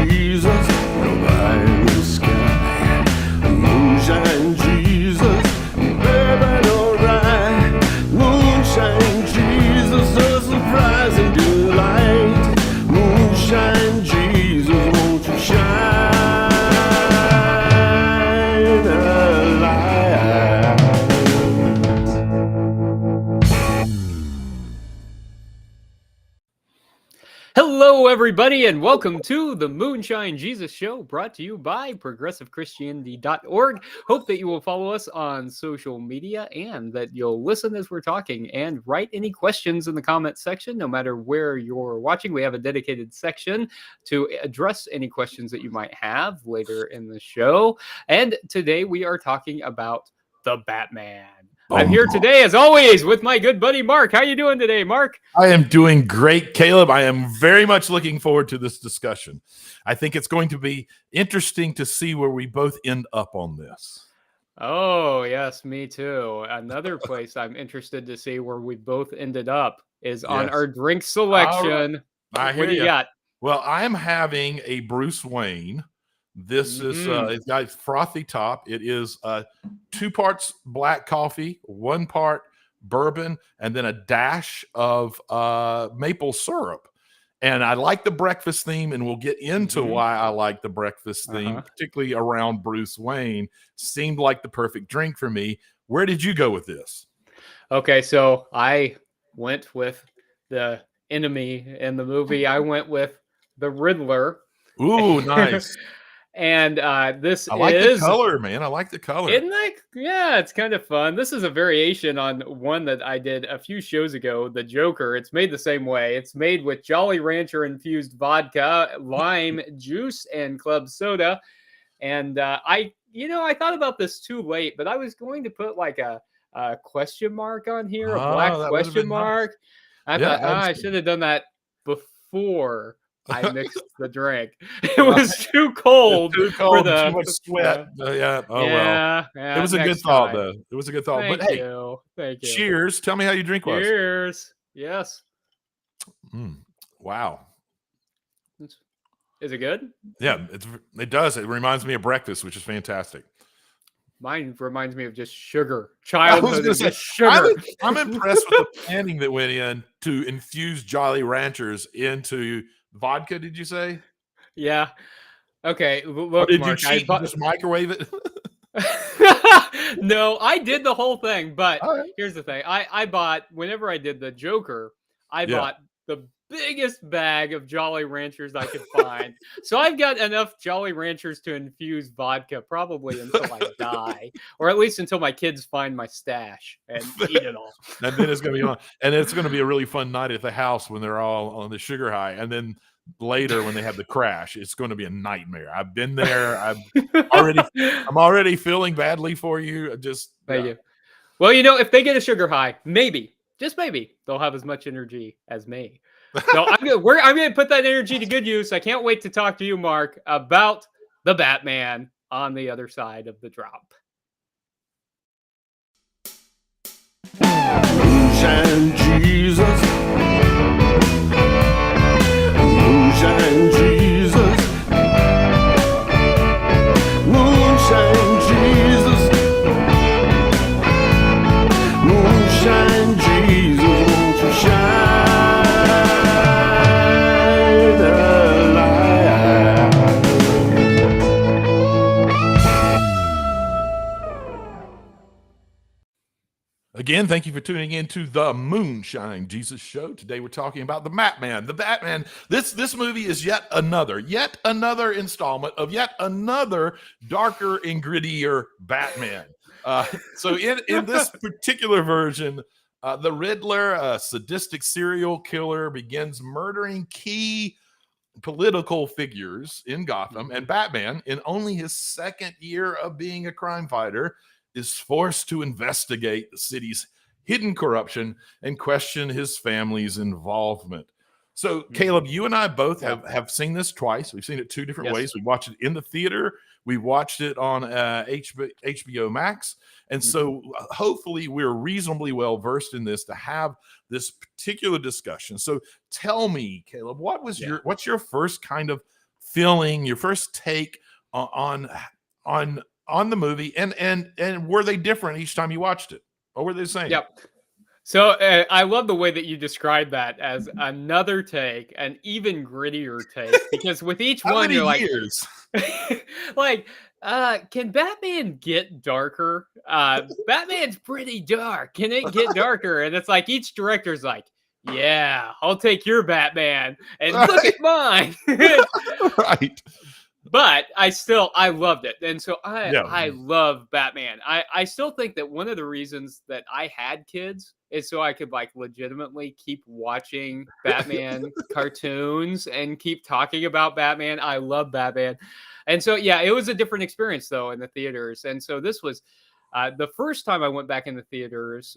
Jesus, no eye in the sky. Moonshine Jesus, baby, alright. Moonshine Jesus, a surprise and delight. Moonshine Jesus, won't you shine a light? Hello, everybody, and welcome to the Moonshine Jesus Show, brought to you by ProgressiveChristianity.org. Hope that you will follow us on social media and that you'll listen as we're talking and write any questions in the comment section, no matter where you're watching. We have a dedicated section to address any questions that you might have later in the show. And today we are talking about the Batman. I'm here today, as always, with my good buddy Mark. How you doing today, Mark? I am doing great, Caleb. I am very much looking forward to this discussion. I think it's going to be interesting to see where we both end up on this. Oh, yes, me too. Another place I'm interested to see where we both ended up is on our drink selection. Right. What do you got? Well, I'm having a Bruce Wayne. This is it's got frothy top. It is 2 parts black coffee, 1 part bourbon, and then a dash of maple syrup. And I like the breakfast theme, and we'll get into why I like the breakfast theme, particularly around Bruce Wayne. Seemed like the perfect drink for me. Where did you go with this? Okay, so I went with the enemy in the movie. I went with the Riddler. Ooh, nice. And this I like the color, man. I like the color. Isn't that? Yeah, it's kind of fun. This is a variation on one that I did a few shows ago, the Joker. It's made the same way. It's made with Jolly Rancher infused vodka, lime juice, and club soda. And I thought about this too late, but I was going to put like a question mark on here, a black question mark. Nice. I thought I should have done that before I mixed the drink. It was too cold. Too cold. Too much sweat. Yeah. Oh, well. It was a good thought, though. It was a good thought. Thank but hey, you. Cheers. Tell me how your drink was. Cheers. Yes. Wow. Is it good? Yeah, it does. It reminds me of breakfast, which is fantastic. Mine reminds me of just sugar. Childhood is just sugar. I'm impressed with the planning that went in to infuse Jolly Ranchers into vodka, did you say? Yeah. Okay. Look, or did Mark, you cheat and just microwave it? No, I did the whole thing. But here's the thing. I bought, whenever I did the Joker, I bought the biggest bag of Jolly Ranchers I could find. So I've got enough Jolly Ranchers to infuse vodka probably until I die, or at least until my kids find my stash and eat it all. And then it's going to be on, and it's going to be a really fun night at the house when they're all on the sugar high, and then later when they have the crash, it's going to be a nightmare. I've been there. I'm already feeling badly for you. Thank you. Well, if they get a sugar high, maybe, just maybe, they'll have as much energy as me. So I'm going to put that energy to good use. I can't wait to talk to you, Mark, about the Batman on the other side of the drop. Moonshine Jesus. Moonshine Jesus. Moonshine Jesus. Moonshine Jesus, won't you shine? Again, thank you for tuning in to the Moonshine Jesus Show. Today we're talking about the Batman. The Batman. This movie is yet another installment of yet another darker and grittier Batman. So in this particular version, the Riddler, a sadistic serial killer, begins murdering key political figures in Gotham, and Batman, in only his second year of being a crime fighter, is forced to investigate the city's hidden corruption and question his family's involvement. So, Caleb, you and I both have seen this twice. We've seen it 2 different ways. We watched it in the theater. We watched it on HBO Max. And so hopefully we're reasonably well versed in this to have this particular discussion. So tell me, Caleb, what's your first kind of feeling, your first take on the movie, and were they different each time you watched it, or were they the same? Yep. So I love the way that you describe that as another take, an even grittier take, because with each How one many you're like, years? like, can Batman get darker? Batman's pretty dark. Can it get darker? And it's like each director's like, yeah, I'll take your Batman and look at mine. Right. But I loved it. And so Yeah. I love Batman. I still think that one of the reasons that I had kids is so I could like legitimately keep watching Batman cartoons and keep talking about Batman. I love Batman. And so yeah, it was a different experience though in the theaters. And so this was the first time I went back in the theaters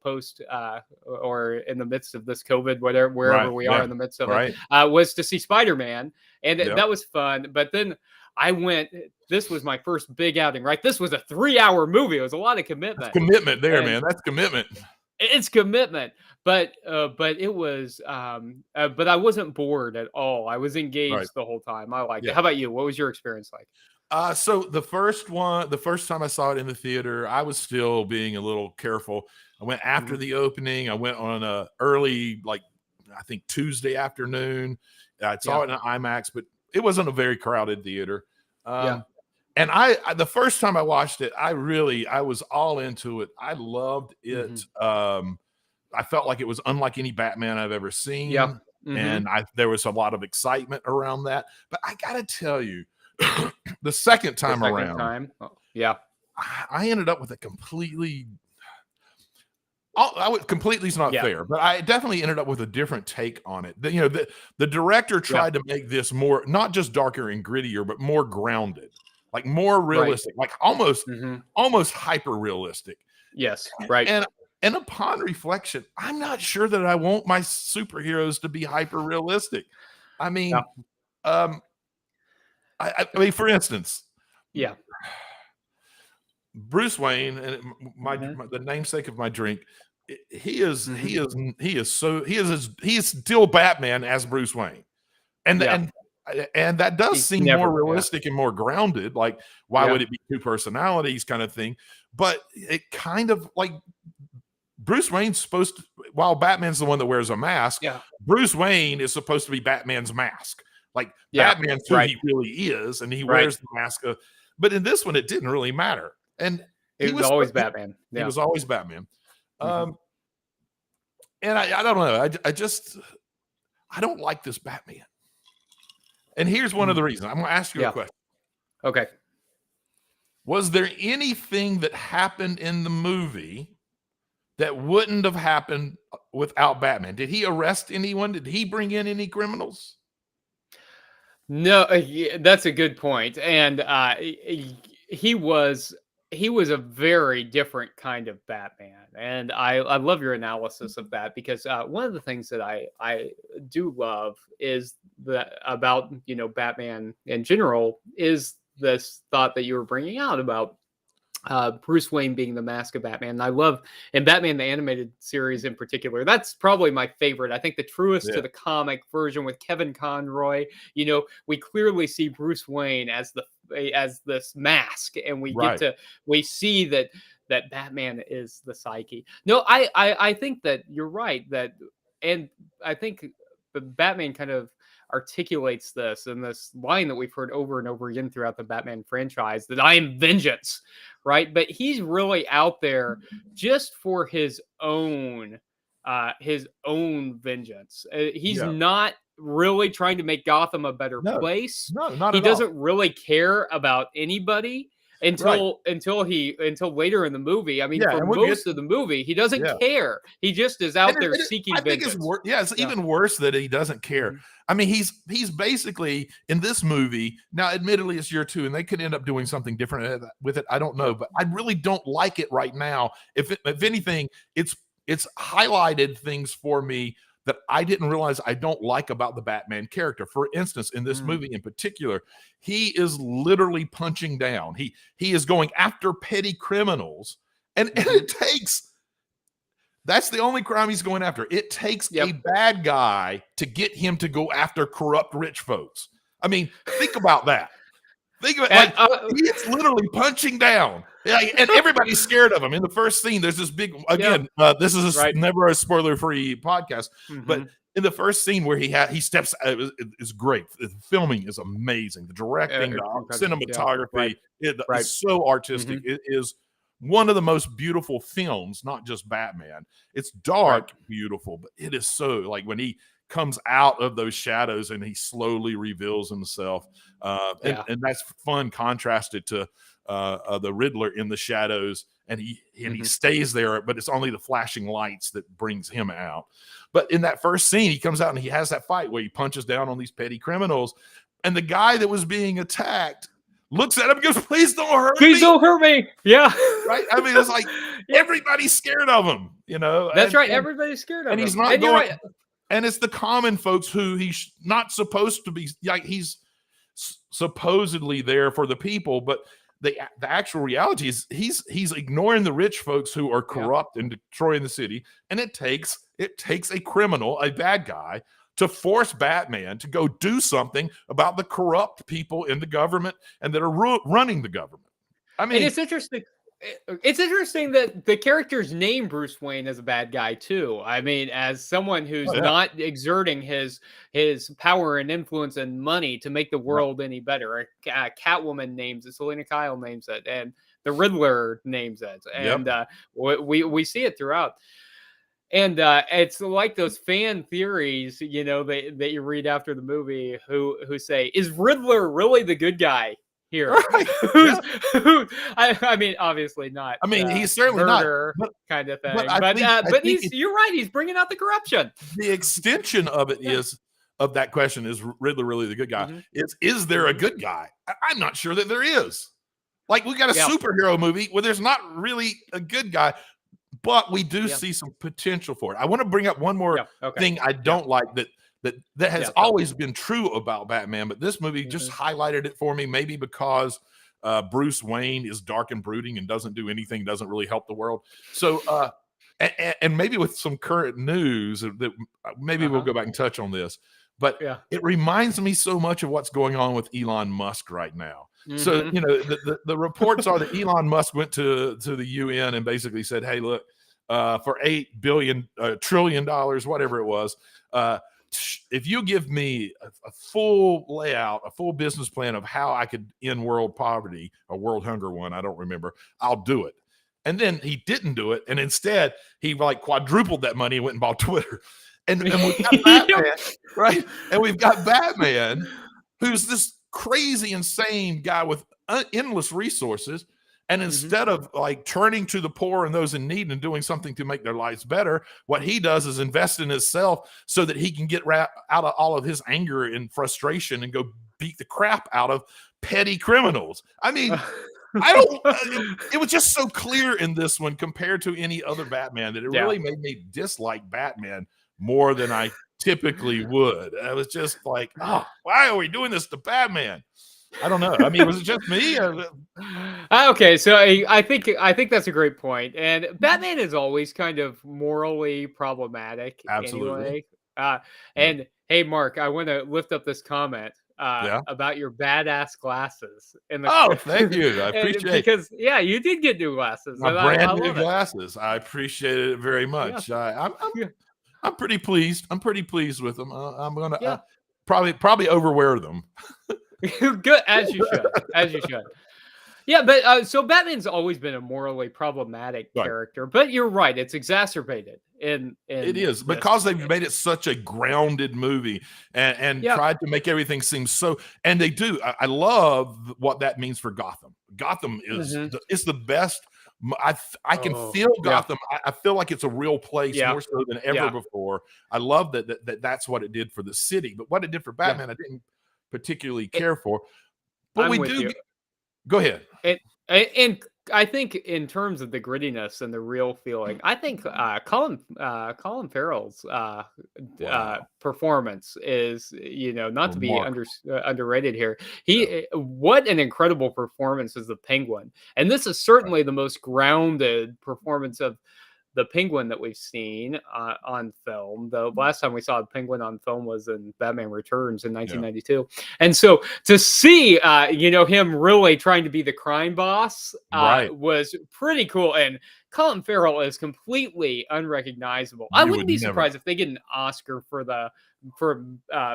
post or in the midst of this COVID, wherever Right. we Yeah. are in the midst of Right. it, was to see Spider-Man. And Yep. that was fun. But then this was my first big outing, right? This was a 3-hour movie. It was a lot of commitment. Commitment there, And man. That's commitment. it's commitment. But it was, but I wasn't bored at all. I was engaged Right. the whole time. I liked Yeah. it. How about you? What was your experience like? So the first time I saw it in the theater, I was still being a little careful. I went after Mhm. the opening. I went on a early, like I think Tuesday afternoon. I saw Yeah. it in IMAX, but it wasn't a very crowded theater. Yeah. And I the first time I watched it, I was all into it. I loved it. I felt like it was unlike any Batman I've ever seen. Yeah. Mhm. And there was a lot of excitement around that. But I gotta tell you, the second time The second around, time. Oh, yeah. I ended up with a completely completely is not Yeah. fair, but I definitely ended up with a different take on it. The director tried to make this more, not just darker and grittier, but more grounded, like more realistic, like almost hyper realistic. Yes. Right. And upon reflection, I'm not sure that I want my superheroes to be hyper realistic. I mean, Yeah. I mean, for instance, Yeah. Bruce Wayne, and the namesake of my drink, he is still Batman as Bruce Wayne, and that does He's seem more realistic and more grounded. Like, why would it be two personalities, kind of thing? But it kind of like Bruce Wayne's supposed to, while Batman's the one that wears a mask, Bruce Wayne is supposed to be Batman's mask. Like Batman's who he really is, and he wears the mask. But in this one, it didn't really matter. And he was always Batman. He was always Batman. And I don't know. I don't like this Batman. And here's one of the reasons. I'm going to ask you a question. Okay. Was there anything that happened in the movie that wouldn't have happened without Batman? Did he arrest anyone? Did he bring in any criminals? No, that's a good point. And he was a very different kind of Batman. And I love your analysis of that, because one of the things that I do love is that about, Batman in general, is this thought that you were bringing out about Bruce Wayne being the mask of Batman. And I love, and Batman the animated series in particular, that's probably my favorite. I think the truest to the comic version with Kevin Conroy. We clearly see Bruce Wayne as this mask, and we see that Batman is the psyche. No, I think that you're right, and I think the Batman kind of articulates this in this line that we've heard over and over again throughout the Batman franchise, that I am vengeance, right? But he's really out there just for his own vengeance. He's not really trying to make Gotham a better place. No, not he at all. doesn't really care about anybody until later in the movie. I mean, for most of the movie, he doesn't care. He just is out there seeking vengeance. It's even worse that he doesn't care. I mean, he's basically in this movie now. Admittedly, it's year 2, and they could end up doing something different with it. I don't know, but I really don't like it right now. If anything, it's highlighted things for me that I didn't realize I don't like about the Batman character. For instance, in this movie in particular, he is literally punching down. He is going after petty criminals, and it takes. That's the only crime he's going after. It takes a bad guy to get him to go after corrupt rich folks. I mean, think about that. Think of it, And, he is literally punching down, and everybody's scared of him. In the first scene, there's this big, again, this is right. never a spoiler-free podcast, but Mhm. in the first scene where he steps, is great. The filming is amazing. The directing, the cinematography, right. is so artistic. Mhm. It is one of the most beautiful films, not just Batman. It's Right. dark, beautiful, but it is so, like, when he comes out of those shadows and he slowly reveals himself. Yeah. And that's fun contrasted to the Riddler in the shadows, and he Mhm. stays there, but it's only the flashing lights that brings him out. But in that first scene, he comes out and he has that fight where he punches down on these petty criminals, and the guy that was being attacked looks at him and goes, "Please don't hurt Please me." don't hurt me. Yeah. Right? I mean, it's like everybody's scared of him, you know. That's right. Everybody's scared of and him. he's not And you're going. right. And it's the common folks who he's not supposed to be, like, he's supposedly there for the people, but the actual reality is he's ignoring the rich folks who are corrupt and destroying the city. And it takes a criminal, a bad guy, to force Batman to go do something about the corrupt people in the government and that are running the government. I mean, And it's interesting. It's interesting that the character's name Bruce Wayne is a bad guy too. I mean, as someone who's not exerting his power and influence and money to make the world any better. Catwoman names it, Selena Kyle names it, and the Riddler names it, and we see it throughout. And it's like those fan theories, you know, that you read after the movie, who say, "Is Riddler really the good guy here?" Right. I mean, obviously not. I mean, he's certainly not, kind of thing. but But you're right. He's bringing out the corruption. the extension of it is, of that question, is Riddler really the good guy? Is there a good guy? I'm not sure that there is. Like, we got a superhero movie where there's not really a good guy, but we do see some potential for it. I want to bring up one more thing I don't like that has always been true about Batman, but this movie just highlighted it for me, maybe because Bruce Wayne is dark and brooding and doesn't do anything, doesn't really help the world. So, and maybe with some current news that maybe we'll go back and touch on this, but it reminds me so much of what's going on with Elon Musk right now. So, you know, the reports are that Elon Musk went to the UN and basically said, "Hey, look, for $8 trillion, whatever it was, if you give me a full layout, a full business plan of how I could end world poverty or world hunger one, I don't remember, I'll do it." And then he didn't do it. And instead, he like quadrupled that money and went and bought Twitter. And we've got Batman, right? And we've got Batman, who's this crazy, insane guy with endless resources. And instead of like turning to the poor and those in need and doing something to make their lives better, what he does is invest in himself so that he can get out of all of his anger and frustration and go beat the crap out of petty criminals. I mean, it was just so clear in this one compared to any other Batman that it really made me dislike Batman more than I typically would. I was just like, oh, why are we doing this to Batman? I don't know. I mean, was it just me? Okay, so I think that's a great point. And Batman is always kind of morally problematic. Absolutely. Anyway. And hey, Mark, I want to lift up this comment about your badass glasses. Thank you. I appreciate it. Because you did get new glasses. My brand new glasses. I appreciate it very much. I'm pretty pleased. I'm pretty pleased with them. I'm gonna probably overwear them. Good, as you should. Yeah, but so Batman's always been a morally problematic character, but you're right, it's exacerbated in it is because they've made it such a grounded movie and tried to make everything seem so, and they do. I love what that means for Gotham. Gotham is is the best. I can feel Gotham. I feel like it's a real place more so than ever before. I love that's what it did for the city, but what it did for Batman, I didn't particularly care for. But we do. Go ahead. And I think in terms of the grittiness and the real feeling, I think Colin Farrell's performance is, not to be underrated here. What an incredible performance as the Penguin, and this is certainly the most grounded performance of the Penguin that we've seen on film. The last time we saw the Penguin on film was in Batman Returns in 1992. And so to see, him really trying to be the crime boss Right. was pretty cool. And Colin Farrell is completely unrecognizable. I You wouldn't would be never. surprised if they get an Oscar for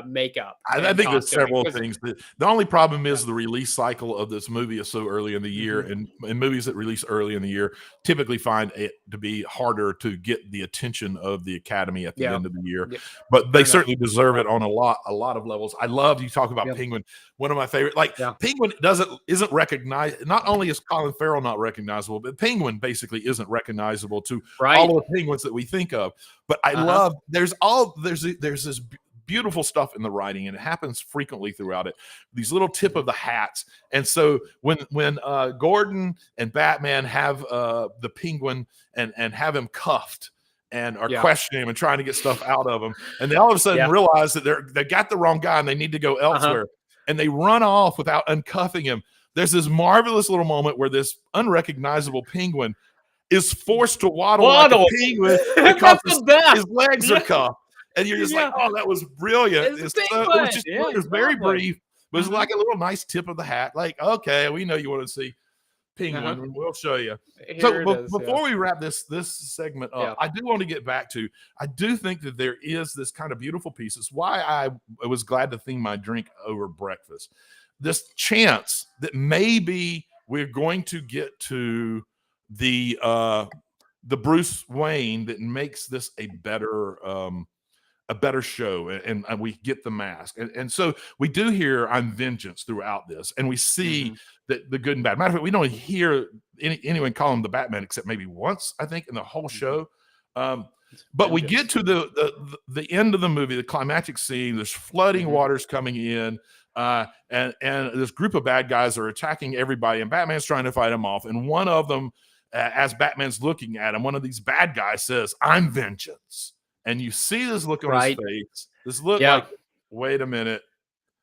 makeup. I and think there's costuming, several 'cause- things. The only problem is the release cycle of this movie is so early in the year, and movies that release early in the year typically find it to be harder to get the attention of the Academy at the end of the year. Yeah. But they Fair certainly deserve it on a lot of levels. I love you talk about Yeah. Penguin. One of my favorite, Yeah. Penguin isn't recognized. Not only is Colin Farrell not recognizable, but Penguin basically isn't recognizable to all of the penguins that we think of. But I love there's this beautiful stuff in the writing, and it happens frequently throughout it. These little tip of the hats, and so when Gordon and Batman have the Penguin and have him cuffed and are questioning him and trying to get stuff out of him, and they all of a sudden realize that they got the wrong guy and they need to go elsewhere, and they run off without uncuffing him. There's this marvelous little moment where this unrecognizable penguin is forced to waddle like a penguin because his legs are cuffed. And you're just like, oh, that was brilliant. It was very brief, but it's like a little nice tip of the hat. Like, okay, we know you want to see Penguin. We'll show you. Before we wrap this segment up, I do want to get back to, I do think that there is this kind of beautiful piece. It's why I was glad to theme my drink over breakfast. This chance that maybe we're going to get to the Bruce Wayne that makes this a better show, and we get the mask, and so we do hear "I'm vengeance" throughout this, and we see that the good and bad. Matter of fact, we don't hear anyone call him the Batman except maybe once, I think, in the whole show. But we get to the end of the movie, the climactic scene. There's flooding waters coming in, and this group of bad guys are attacking everybody, and Batman's trying to fight them off. And one of them, as Batman's looking at him, one of these bad guys says, "I'm vengeance." And you see this look on his face. This look like, wait a minute.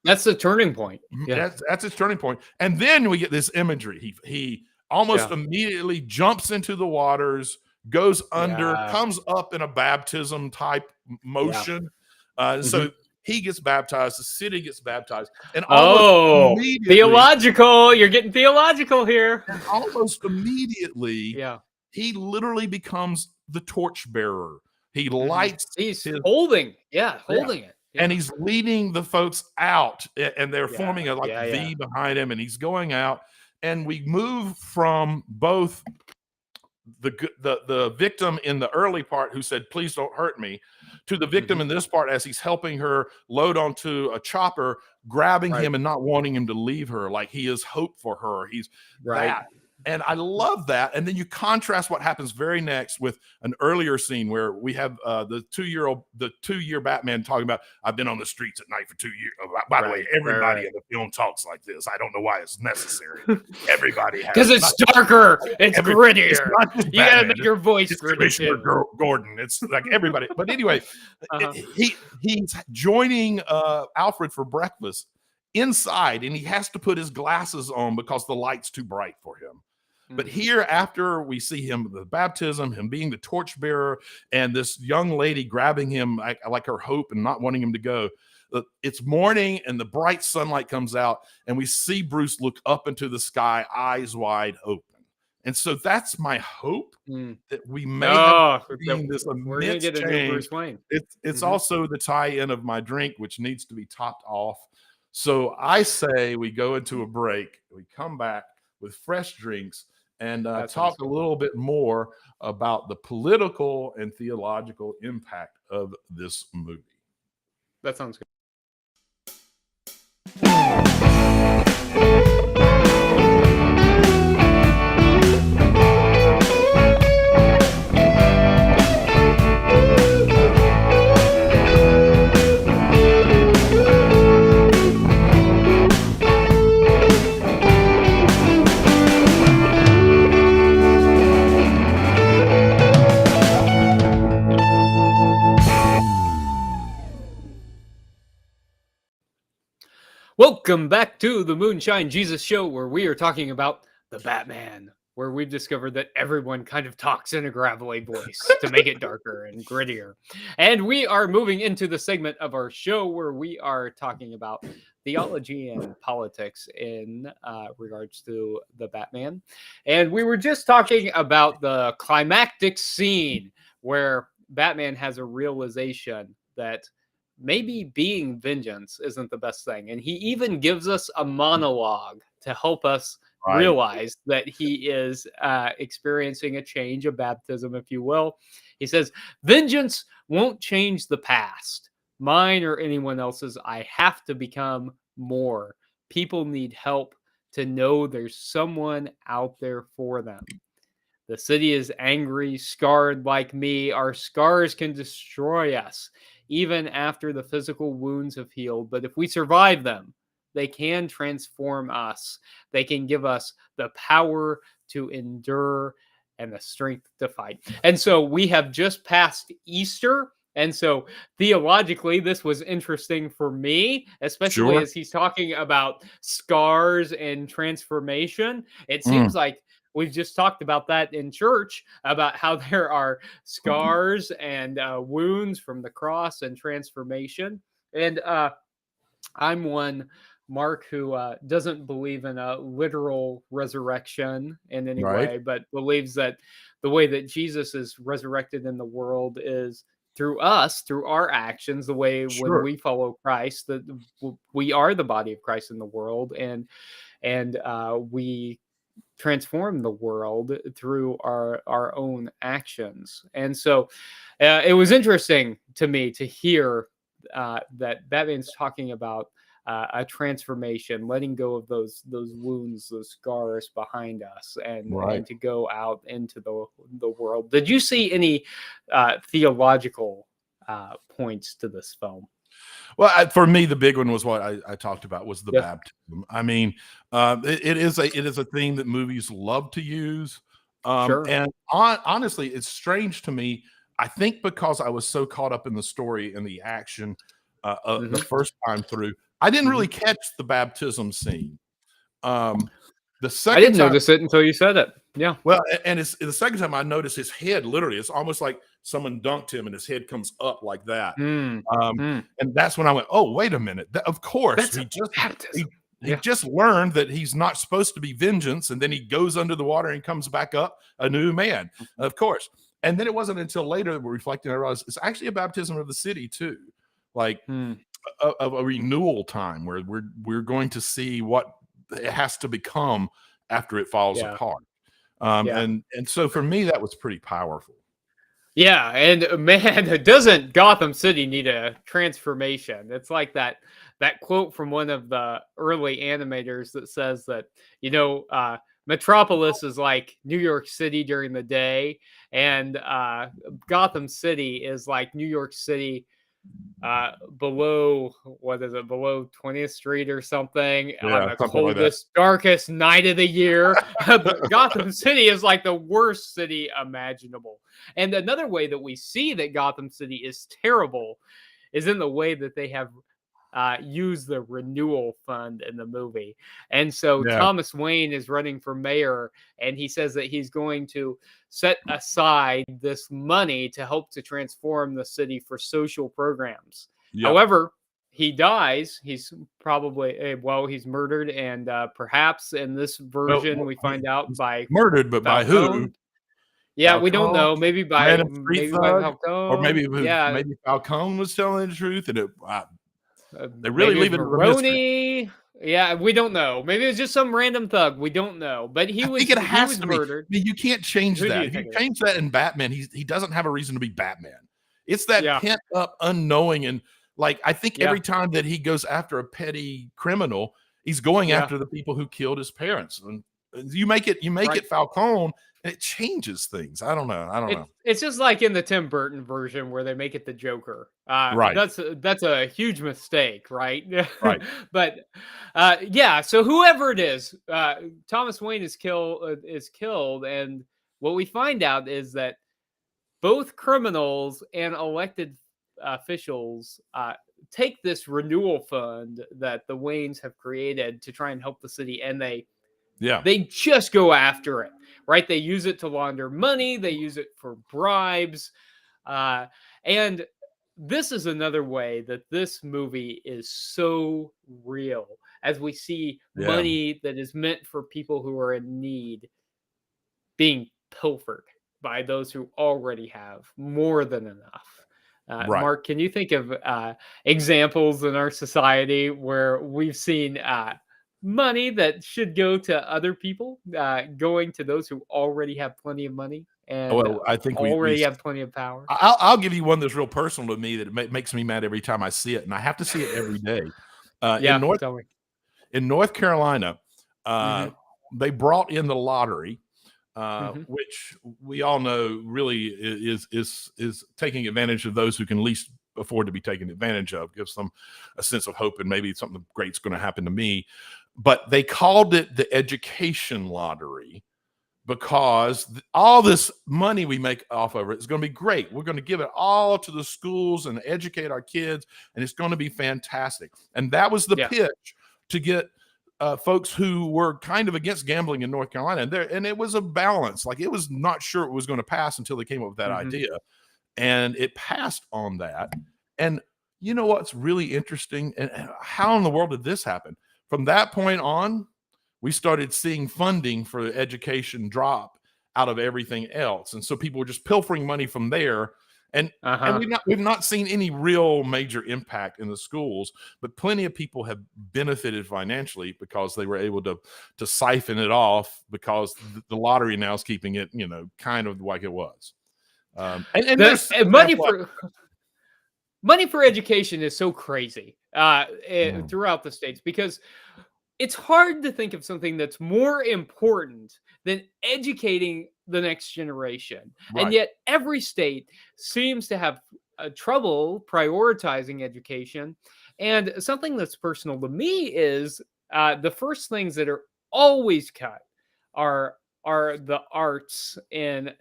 That's the turning point. Yeah. That's his turning point. And then we get this imagery. He almost immediately jumps into the waters, goes under, comes up in a baptism type motion. So he gets baptized. The city gets baptized. And theological. You're getting theological here. And almost immediately, he literally becomes the torchbearer. He lights. He's holding it. Yeah. And he's leading the folks out, and they're forming a V behind him, and he's going out. And we move from both the victim in the early part who said, "Please don't hurt me," to the victim in this part as he's helping her load onto a chopper, grabbing him and not wanting him to leave her. Like he is hope for her. He's that. And I love that. And then you contrast what happens very next with an earlier scene where we have the 2-year Batman talking about, "I've been on the streets at night for 2 years." By the way, everybody in the film talks like this. I don't know why it's necessary. Everybody has, because it's darker, it's grittier. It's not just you gotta make your voice gritty. Commissioner Gordon. It's like everybody. But anyway, he's joining Alfred for breakfast inside, and he has to put his glasses on because the light's too bright for him. But here, after we see him, the baptism, him being the torchbearer, and this young lady grabbing him like her hope and not wanting him to go, it's morning and the bright sunlight comes out, and we see Bruce look up into the sky, eyes wide open. And so that's my hope that we may have seen this immense change. Bruce Wayne. It's also the tie-in of my drink, which needs to be topped off. So I say we go into a break, we come back with fresh drinks, and talk a little bit more about the political and theological impact of this movie. That sounds good. Welcome back to the Moonshine Jesus Show, where we are talking about the Batman, where we've discovered that everyone kind of talks in a gravelly voice to make it darker and grittier. And we are moving into the segment of our show where we are talking about theology and politics in regards to the Batman. And we were just talking about the climactic scene where Batman has a realization that maybe being vengeance isn't the best thing. And he even gives us a monologue to help us Right. realize that he is experiencing a change, a baptism, if you will. He says, vengeance won't change the past, mine or anyone else's. I have to become more. People need help to know there's someone out there for them. The city is angry, scarred like me. Our scars can destroy us, even after the physical wounds have healed. But if we survive them, they can transform us. They can give us the power to endure and the strength to fight. And so we have just passed Easter. And so theologically, this was interesting for me, especially Sure. as he's talking about scars and transformation. It Mm. seems like we've just talked about that in church, about how there are scars and wounds from the cross and transformation. And I'm one, Mark, who doesn't believe in a literal resurrection in any Right. way, but believes that the way that Jesus is resurrected in the world is through us, through our actions, the way when Sure. we follow Christ, that we are the body of Christ in the world, and we transform the world through our own actions. And so it was interesting to me to hear that Batman's talking about a transformation, letting go of those wounds, those scars behind us, and Right. to go out into the world. Did you see any theological points to this film? Well, for me, the big one was what I talked about was the Yep. baptism. I mean, it is a thing that movies love to use, Sure. and honestly, it's strange to me. I think because I was so caught up in the story and the action the first time through, I didn't really catch the baptism scene. The I second didn't time, notice it until you said it. Yeah. well, and it's the second time I noticed his head literally. It's almost like someone dunked him and his head comes up like that. Mm. And that's when I went, "Oh, wait a minute! Of course, That's he a just baptism. he Yeah. just learned that he's not supposed to be vengeance, and then he goes under the water and comes back up a new man, of course." And then it wasn't until later that we're reflecting, I realized it's actually a baptism of the city too, like a renewal time where we're going to see what it has to become after it falls Yeah. apart. Yeah. And so for me, that was pretty powerful. Yeah, and man, doesn't Gotham City need a transformation? It's like that quote from one of the early animators that says that, Metropolis is like New York City during the day, and Gotham City is like New York City below, what is it, below 20th Street or something, on Yeah, the something like that. coldest, darkest night of the year. But Gotham City is like the worst city imaginable. And another way that we see that Gotham City is terrible is in the way that they have used the renewal fund in the movie. And so Yeah. Thomas Wayne is running for mayor, and he says that he's going to set aside this money to help to transform the city for social programs. Yep. However, he dies. He's probably, he's murdered, and perhaps in this version, we find out by murdered, but by who? Falcone. Yeah, we don't know. Maybe by Random street thug? Falcone, Or maybe yeah, maybe Falcone was telling the truth, and they really maybe leave it a mystery. Maroni. Yeah, we don't know. Maybe it's just some random thug. We don't know. But I think it has to be. murdered. I mean, you can't change Who do that. you If you think it is? change that in Batman, he doesn't have a reason to be Batman. It's that Yeah. pent up unknowing, and like I think Yeah. every time that he goes after a petty criminal, he's going Yeah. after the people who killed his parents. And you make it Right. it Falcone, and it changes things. I don't know. It's just like in the Tim Burton version where they make it the Joker. Right. That's a huge mistake, right? Right. But yeah. So whoever it is, Thomas Wayne is killed, and what we find out is that both criminals and elected officials take this renewal fund that the Waynes have created to try and help the city, and they Yeah. They just go after it, right? They use it to launder money. They use it for bribes. And this is another way that this movie is so real, as we see Yeah. money that is meant for people who are in need being pilfered by those who already have more than enough. Right. Mark, can you think of examples in our society where we've seen money that should go to other people going to those who already have plenty of money and Well, I think we already have plenty of power? I'll give you one that's real personal to me that makes me mad every time I see it, and I have to see it every day. Yeah, tell me. In North Carolina, Hmm. they brought in the lottery, Hmm. which we all know really is taking advantage of those who can least afford to be taken advantage of. Gives them a sense of hope and maybe something great's going to happen to me. But they called it the education lottery because all this money we make off of it is going to be great. We're going to give it all to the schools and educate our kids, and it's going to be fantastic. And that was the Yeah. pitch to get folks who were kind of against gambling in North Carolina. And it was a balance. Like, it was not sure it was going to pass until they came up with that idea. And it passed on that. And you know what's really interesting? And how in the world did this happen? From that point on, we started seeing funding for education drop out of everything else. And so people were just pilfering money from there. And we've not seen any real major impact in the schools, but plenty of people have benefited financially because they were able to siphon it off, because the lottery now is keeping it, kind of like it was. And there's money for education is so crazy throughout the states, because it's hard to think of something that's more important than educating the next generation. Right. And yet every state seems to have trouble prioritizing education. And something that's personal to me is the first things that are always cut are the arts in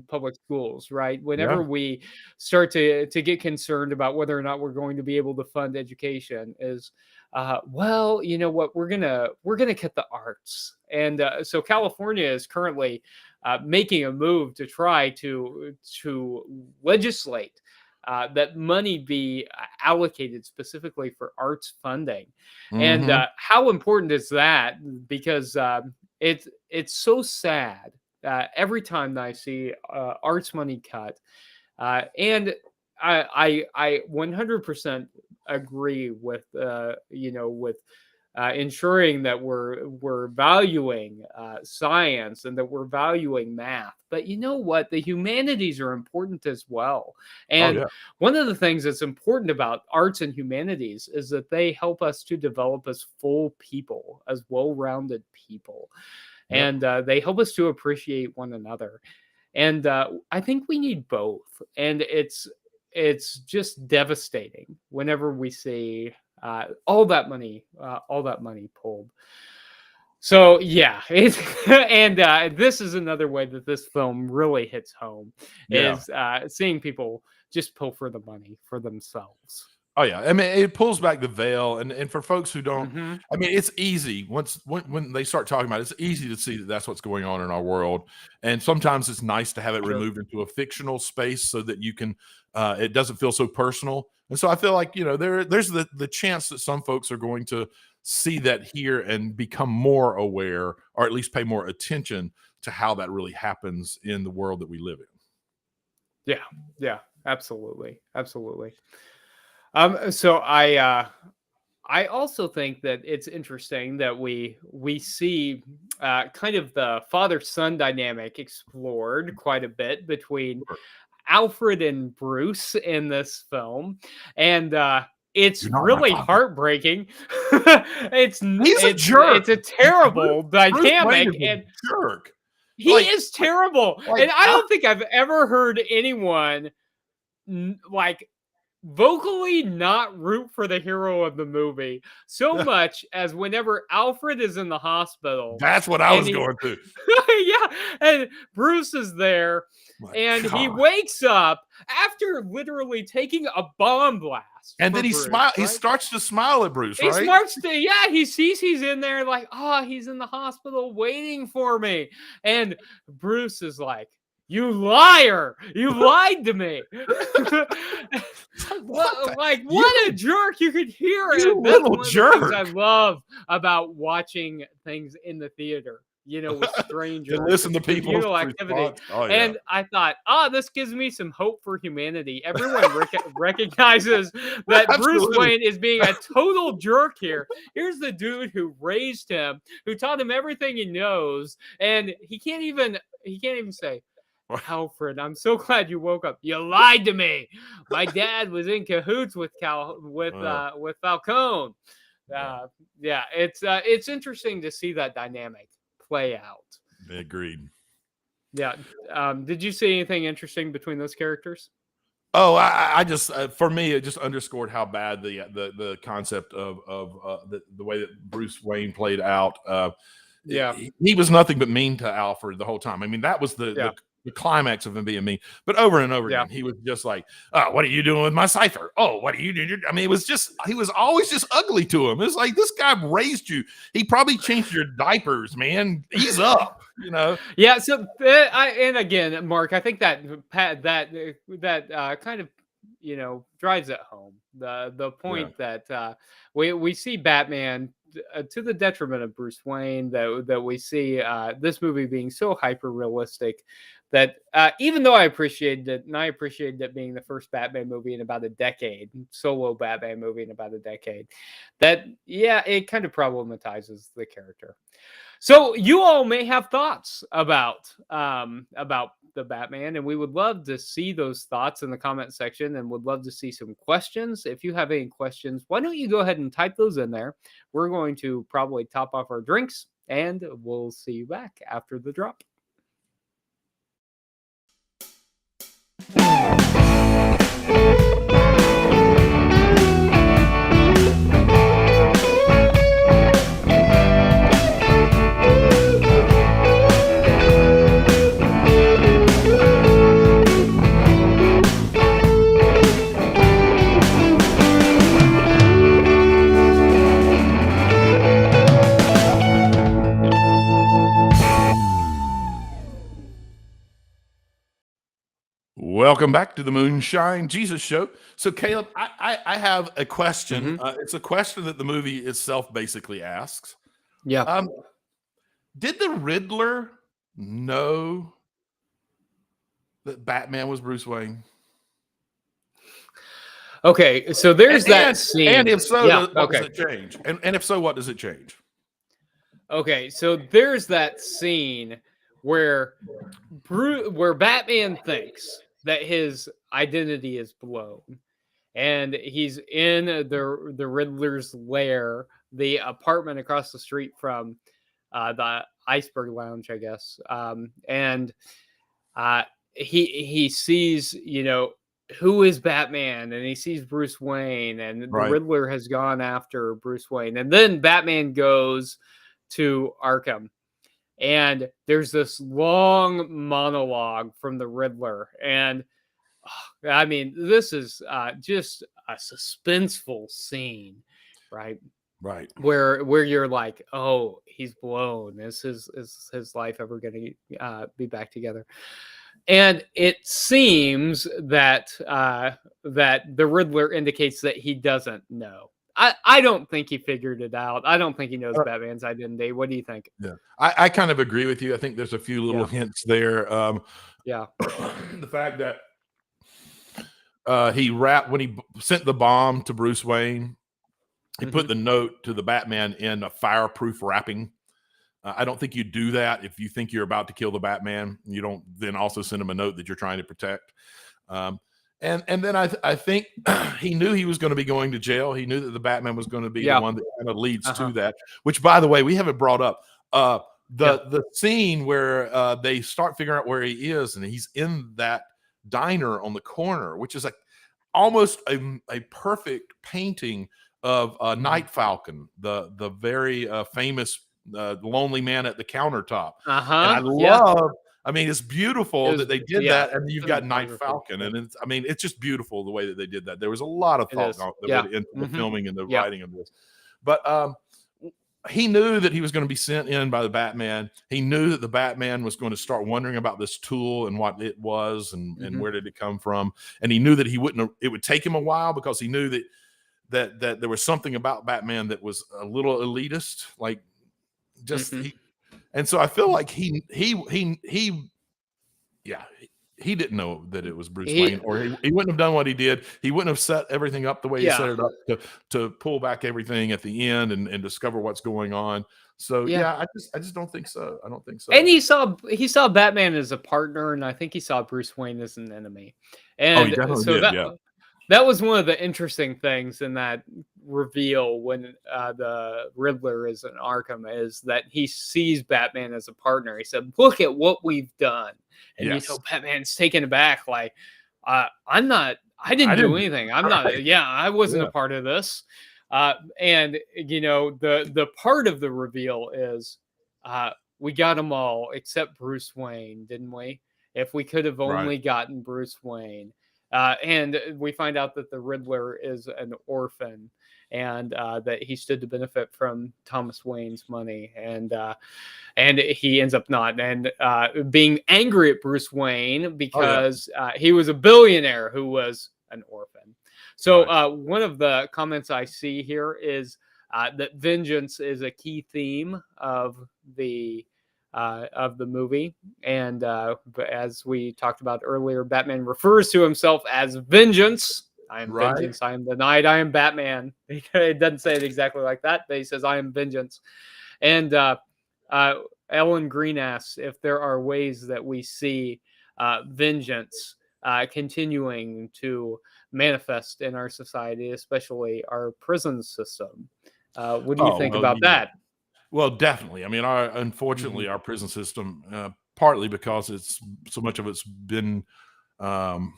public schools, right? Whenever we start to get concerned about whether or not we're going to be able to fund education, is well, you know what, we're gonna cut the arts. And so California is currently making a move to try to legislate that money be allocated specifically for arts funding. And how important is that? Because it's so sad every time that I see arts money cut, and I 100% agree with with ensuring that we're valuing science and that we're valuing math. But you know what? The humanities are important as well. And one of the things that's important about arts and humanities is that they help us to develop as full people, as well-rounded people. And they help us to appreciate one another. And I think we need both. And it's just devastating whenever we see all that money pulled. So yeah, and this is another way that this film really hits home, is seeing people just pilfer the money for themselves. Oh yeah, I mean, it pulls back the veil, and for folks who don't, I mean, it's easy when they start talking about it, it's easy to see that that's what's going on in our world, and sometimes it's nice to have it removed into a fictional space so that you can, it doesn't feel so personal. And so I feel like there's the chance that some folks are going to see that here and become more aware, or at least pay more attention to how that really happens in the world that we live in. Yeah, absolutely. So I also think that it's interesting that we see kind of the father-son dynamic explored quite a bit between Alfred and Bruce in this film, and it's really heartbreaking. He's a jerk. It's a terrible dynamic, and jerk. He is terrible, and I don't think I've ever heard anyone like vocally not root for the hero of the movie so much as whenever Alfred is in the hospital That's what I and was going through. yeah, and Bruce is there My and he God. wakes up after literally taking a bomb blast And for then he Bruce, He right? starts to smile at Bruce, He right? smarts to, yeah, he sees he's in there like, oh, he's in the hospital waiting for me. And Bruce is like, you liar, you lied to me. What the, What a jerk. You could hear you it. That's little one of the things I jerk. love about watching things in the theater, with To strangers. listen to It's people's communal activity. response. Oh yeah. And I thought, this gives me some hope for humanity. Everyone recognizes that Bruce Absolutely. Wayne is being a total jerk here. Here's the dude who raised him, who taught him everything he knows, and he can't even say, Alfred, I'm so glad you woke up. You lied to me. My dad was in cahoots with Falcone. Yeah, it's interesting to see that dynamic play out. Agreed. Yeah. Did you see anything interesting between those characters? Oh, I just for me it just underscored how bad the concept of the way that Bruce Wayne played out. Yeah. He was nothing but mean to Alfred the whole time. I mean, that was the climax of him being mean. But over and over again, he was just like, "Oh, what are you doing with my cipher? Oh, what are you doing?" I mean, he was always just ugly to him. It's like, this guy raised you. He probably changed your diapers, man. Ease up, Yeah. So, and again, Mark, I think that kind of drives it home the point that we see Batman to the detriment of Bruce Wayne, that we see this movie being so hyper realistic that even though I appreciated it, and I appreciated it being the first Batman movie in about a decade, solo Batman movie in about a decade, that it kind of problematizes the character. So you all may have thoughts about the Batman, and we would love to see those thoughts in the comment section, and would love to see some questions. If you have any questions, why don't you go ahead and type those in there? We're going to probably top off our drinks, and we'll see you back after the drop. Welcome back to the Moonshine Jesus Show. So, Caleb, I have a question. It's a question that the movie itself basically asks. Yeah. Did the Riddler know that Batman was Bruce Wayne? Okay, so there's that scene. And if so, what okay. does it change? And if so, what does it change? Okay, so there's that scene where Batman thinks that his identity is blown, and he's in the Riddler's lair, the apartment across the street from the Iceberg Lounge, I guess. And he sees, who is Batman, and he sees Bruce Wayne, and the Riddler has gone after Bruce Wayne, and then Batman goes to Arkham, and there's this long monologue from the Riddler, and I mean, this is just a suspenseful scene, right? Right. Where you're like, oh, he's blown. Is his life ever going to be back together? And it seems that that the Riddler indicates that he doesn't know. I don't think he figured it out. I don't think he knows Batman's identity. What do you think? Yeah, I kind of agree with you. I think there's a few little hints there. The fact that when he sent the bomb to Bruce Wayne, he put the note to the Batman in a fireproof wrapping. I don't think you do that if you think you're about to kill the Batman. You don't then also send him a note that you're trying to protect. And then I think he knew he was going to be going to jail. He knew that the Batman was going to be the one that kind of leads to that, which, by the way, we haven't brought up. The scene where they start figuring out where he is, and he's in that diner on the corner, which is like, almost a perfect painting of Night Falcon, the very famous lonely man at the countertop. And I Yeah. love, I mean, it's beautiful that they did Yeah. that, and you've got Night Cinematography. Falcon, and it's, I mean, it's just beautiful the way that they did that. There was a lot of It thought is. that Yeah. went into the Mhm. filming and the Yeah. writing of this. But he knew that he was going to be sent in by the Batman. He knew that the Batman was going to start wondering about this tool and what it was and Mhm. where did it come from. And he knew that he wouldn't, it would take him a while, because he knew that there was something about Batman that was a little elitist, like just Mhm. and so I feel like yeah, he didn't know that it was Bruce He Wayne, or he wouldn't have done what he did. He wouldn't have set everything up the way he set Yeah. it up to pull back everything at the end and discover what's going on. So Yeah. yeah, I just don't think so. I don't think so. And he saw Batman as a partner, and I think he saw Bruce Wayne as an enemy. Oh, he And definitely so did. Yeah. that was one of the interesting things in that reveal when the Riddler is in Arkham, is that he sees Batman as a partner. He said, "Look at what we've done," and Yes. Batman's taken aback, like, "I'm not. I I didn't do didn't. anything. I'm Right. not. Yeah, I wasn't Yeah. a part of this." And the part of the reveal is, uh, we got them all except Bruce Wayne, didn't we? If we could have Right. only gotten Bruce Wayne. And we find out that the Riddler is an orphan, and that he stood to benefit from Thomas Wayne's money, and he ends up not, and being angry at Bruce Wayne Oh yeah. because he was a billionaire who was an orphan. So Right. one of the comments I see here is that vengeance is a key theme of the movie. And as we talked about earlier, Batman refers to himself as vengeance. I am Right. vengeance. I am the night. I am Batman. He doesn't say it exactly like that, but he says, I am vengeance. And uh, Ellen Green asks if there are ways that we see vengeance continuing to manifest in our society, especially our prison system. What do you Oh think well, about yeah. that? Well, definitely. I mean, unfortunately, Mhm. our prison system, partly because it's so much of it's been um,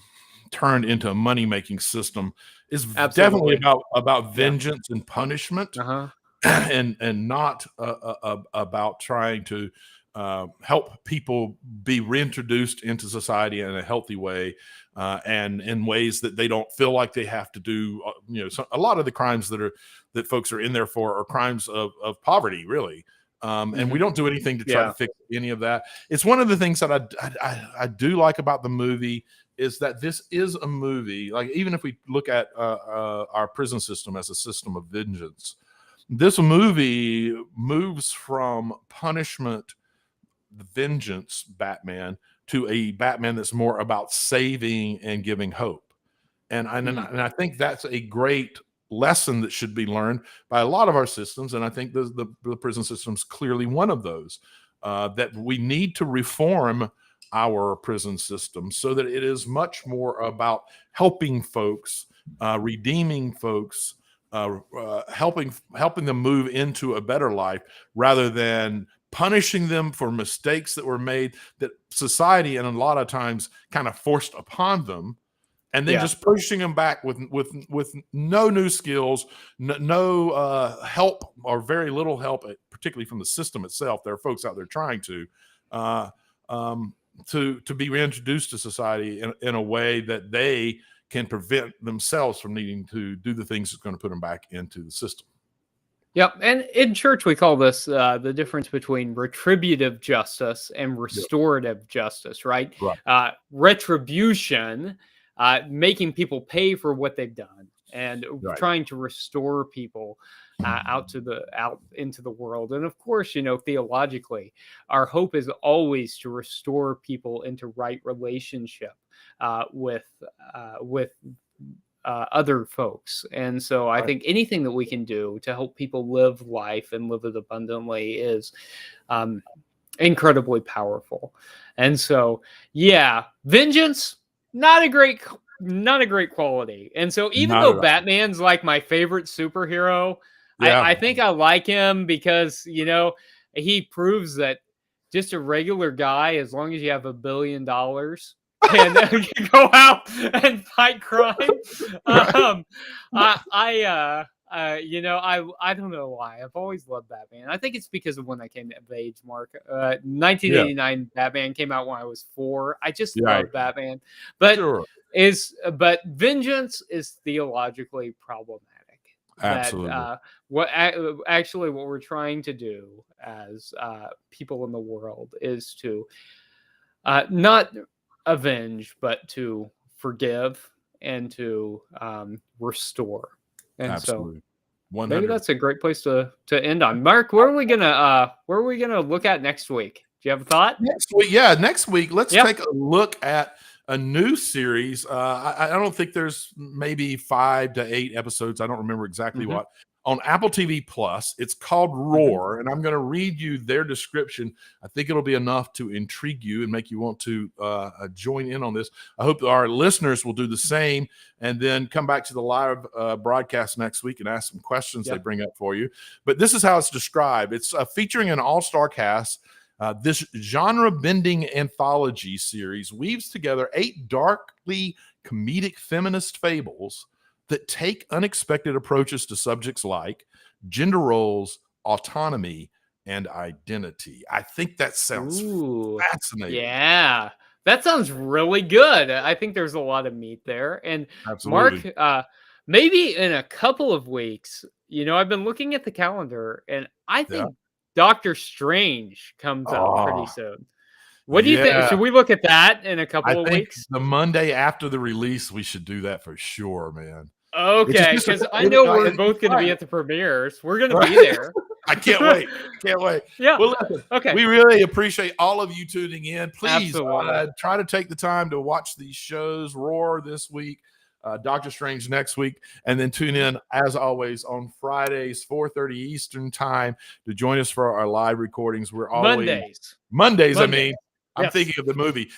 turned into a money making system, is definitely Absolutely. about Yeah. vengeance and punishment, Uh-huh. and not about trying to help people be reintroduced into society in a healthy way, and in ways that they don't feel like they have to do. A lot of the crimes that folks are in there for are crimes of poverty, really. And we Mhm. don't do anything to try to Yeah. fix any of that. It's one of the things that I do like about the movie, is that this is a movie. Like, even if we look at our prison system as a system of vengeance, this movie moves from punishment, the vengeance Batman, to a Batman that's more about saving and giving hope. Mm. And I think that's a great lesson that should be learned by a lot of our systems. And I think the prison system is clearly one of those, that we need to reform our prison system so that it is much more about helping folks, redeeming folks, helping them move into a better life, rather than punishing them for mistakes that were made, that society and a lot of times kind of forced upon them, and then Yeah. just pushing them back with no new skills, no help, or very little help, particularly from the system itself. There are folks out there trying uh, um, to be reintroduced to society in a way that they can prevent themselves from needing to do the things that's going to put them back into the system. Yep. And in church, we call this the difference between retributive justice and Yeah. restorative justice, right? Right. Retribution, making people pay for what they've done, and Right. trying to restore people out into the world. And of course, theologically, our hope is always to restore people into right relationship with other folks. And so I Right. think anything that we can do to help people live life and live it abundantly is um, incredibly powerful. And so, yeah, vengeance, not a great quality. And so, even Not though at all. Batman's like my favorite superhero, I Yeah. think I like him because he proves that just a regular guy, as long as you have $1 billion, and go out and fight crime. I don't know why. I've always loved Batman. I think it's because of when I came of age, Mark. 1989 Batman came out when I was 4. I just love Batman, but Sure. but vengeance is theologically problematic. Absolutely. That, what we're trying to do as people in the world is to not avenge, but to forgive and to restore. And Absolutely. so maybe that's a great place to end on. Mark, where are we gonna look at next week? Do you have a thought? Next week, let's take a look at a new series. I don't think there's maybe 5 to 8 episodes. I don't remember exactly what. On Apple TV Plus, it's called Roar, and I'm going to read you their description. I think it'll be enough to intrigue you and make you want to join in on this. I hope our listeners will do the same, and then come back to the live broadcast next week and ask some questions they bring up for you. But this is how it's described. It's featuring an all-star cast. This genre-bending anthology series weaves together 8 darkly comedic feminist fables that take unexpected approaches to subjects like gender roles, autonomy, and identity. I think that sounds fascinating. Yeah, that sounds really good. I think there's a lot of meat there. And Absolutely. Mark, maybe in a couple of weeks, I've been looking at the calendar, and I think Doctor Strange comes out pretty soon. What do you think? Should we look at that in a couple of weeks? The Monday after the release, we should do that for sure, man. Okay, because I know we're both going to be at the premieres. We're going to be there. I can't wait. Can't wait. Yeah. Well, listen, we really appreciate all of you tuning in. Please try to take the time to watch these shows. Roar this week, Doctor Strange next week, and then tune in, as always, on Fridays, 4:30 Eastern time to join us for our live recordings. We're always Mondays. I mean, I'm thinking of the movie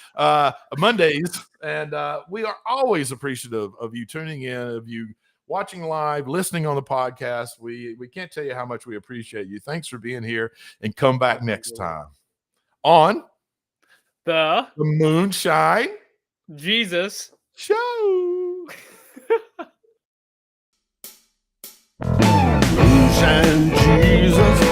Mondays, and we are always appreciative of you tuning in, of you watching live, listening on the podcast. We can't tell you how much we appreciate you. Thanks for being here, and come back next time on the Moonshine Jesus Show. Moonshine Jesus.